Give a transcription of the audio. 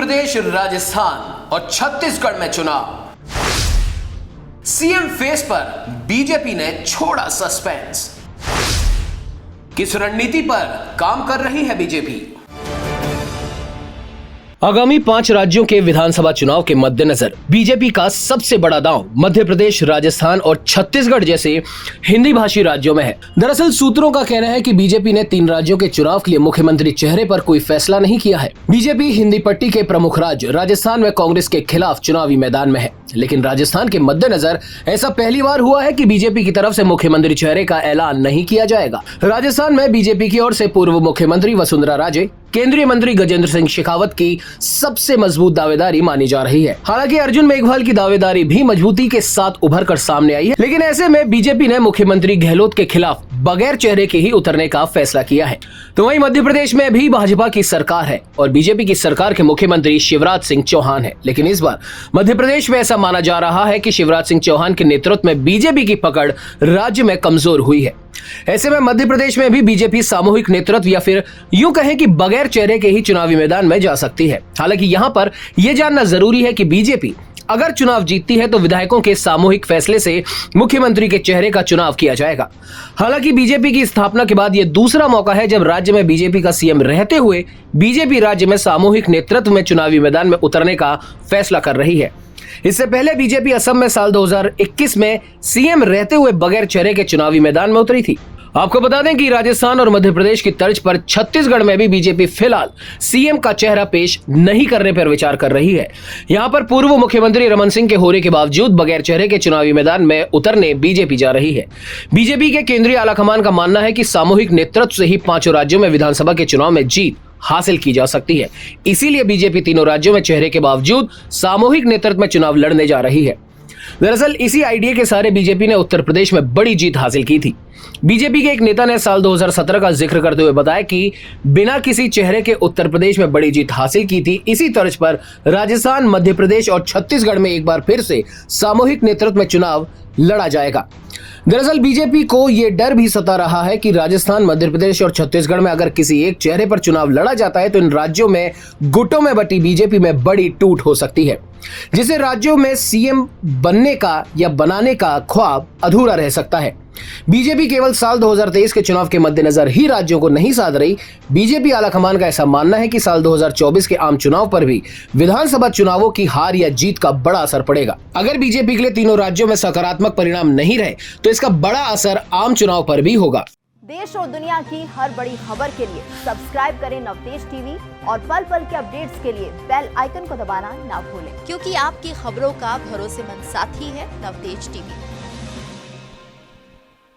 प्रदेश, राजस्थान और छत्तीसगढ़ में चुनाव। सीएम फेस पर बीजेपी ने छोड़ा सस्पेंस। किस रणनीति पर काम कर रही है बीजेपी? आगामी 5 राज्यों के विधानसभा चुनाव के मद्देनजर बीजेपी का सबसे बड़ा दांव मध्य प्रदेश, राजस्थान और छत्तीसगढ़ जैसे हिंदी भाषी राज्यों में है। दरअसल सूत्रों का कहना है कि बीजेपी ने 3 राज्यों के चुनाव के लिए मुख्यमंत्री चेहरे पर कोई फैसला नहीं किया है। बीजेपी हिंदी पट्टी के प्रमुख राज्य राजस्थान में कांग्रेस के खिलाफ चुनावी मैदान में है, लेकिन राजस्थान के मद्देनजर ऐसा पहली बार हुआ है कि बीजेपी की तरफ से मुख्यमंत्री चेहरे का ऐलान नहीं किया जाएगा। राजस्थान में बीजेपी की ओर से पूर्व मुख्यमंत्री वसुंधरा राजे, केंद्रीय मंत्री गजेंद्र सिंह शेखावत की सबसे मजबूत दावेदारी मानी जा रही है। हालांकि अर्जुन मेघवाल की दावेदारी भी मजबूती के साथ उभर कर सामने आई है, लेकिन ऐसे में बीजेपी ने मुख्यमंत्री गहलोत के खिलाफ बगैर चेहरे के ही उतरने का फैसला किया है। तो वहीं मध्य प्रदेश में भी भाजपा की सरकार है और बीजेपी की सरकार के मुख्यमंत्री शिवराज सिंह चौहान है, लेकिन इस बार मध्य प्रदेश में ऐसा माना जा रहा है कि शिवराज सिंह चौहान के नेतृत्व में बीजेपी की पकड़ राज्य में कमजोर हुई है। ऐसे में मध्य प्रदेश में भी बीजेपी सामूहिक नेतृत्व या फिर यूं कहें कि बगैर चेहरे के ही चुनावी मैदान में जा सकती है। हालांकि यहां पर यह जानना जरूरी है कि बीजेपी अगर चुनाव जीतती है तो विधायकों के सामूहिक फैसले से मुख्यमंत्री के चेहरे का चुनाव किया जाएगा। हालांकि बीजेपी की स्थापना के बाद यह दूसरा मौका है जब राज्य में बीजेपी का सीएम रहते हुए बीजेपी राज्य में सामूहिक नेतृत्व में चुनावी मैदान में उतरने का फैसला कर रही है। इससे पहले बीजेपी असम में साल 2021 में सीएम रहते हुए बगैर चेहरे के चुनावी मैदान में उतरी थी। आपको बता दें कि राजस्थान और मध्य प्रदेश की तर्ज पर छत्तीसगढ़ में भी बीजेपी फिलहाल सीएम का चेहरा पेश नहीं करने पर विचार कर रही है। यहां पर पूर्व मुख्यमंत्री रमन सिंह के होने के बावजूद बगैर चेहरे के चुनावी मैदान में उतरने बीजेपी जा रही है। बीजेपी के केंद्रीय आलाकमान का मानना है कि सामूहिक नेतृत्व से ही 5 राज्यों में विधानसभा के चुनाव में जीत हासिल की जा सकती है। इसीलिए बीजेपी तीनों राज्यों में चेहरे के बावजूद सामूहिक नेतृत्व में चुनाव लड़ने जा रही है। दरअसल इसी आइडिया के सहारे बीजेपी ने उत्तर प्रदेश में बड़ी जीत हासिल की थी। बीजेपी के एक नेता ने साल 2017 का जिक्र करते हुए बताया कि बिना किसी चेहरे के उत्तर प्रदेश में बड़ी जीत हासिल की थी। इसी तर्ज पर राजस्थान, मध्य प्रदेश और छत्तीसगढ़ में एक बार फिर से सामूहिक नेतृत्व में चुनाव लड़ा जाएगा। दरअसल बीजेपी को यह डर भी सता रहा है कि राजस्थान, मध्य प्रदेश और छत्तीसगढ़ में अगर किसी एक चेहरे पर चुनाव लड़ा जाता है तो इन राज्यों में गुटों में बटी बीजेपी में बड़ी टूट हो सकती है, जिससे राज्यों में सीएम बनने का या बनाने का ख्वाब अधूरा रह सकता है। बीजेपी केवल साल 2023 के चुनाव के मद्देनजर ही राज्यों को नहीं साध रही। बीजेपी आलाकमान का ऐसा मानना है कि साल 2024 के आम चुनाव पर भी विधानसभा चुनावों की हार या जीत का बड़ा असर पड़ेगा। अगर बीजेपी के लिए तीनों राज्यों में सकारात्मक परिणाम नहीं रहे तो इसका बड़ा असर आम चुनाव पर भी होगा। देश और दुनिया की हर बड़ी खबर के लिए सब्सक्राइब करें नवतेज टीवी और पल पल के अपडेट्स के लिए बेल आइकन को दबाना ना भूलें, क्योंकि आपकी खबरों का भरोसेमंद साथी है नवतेज टीवी।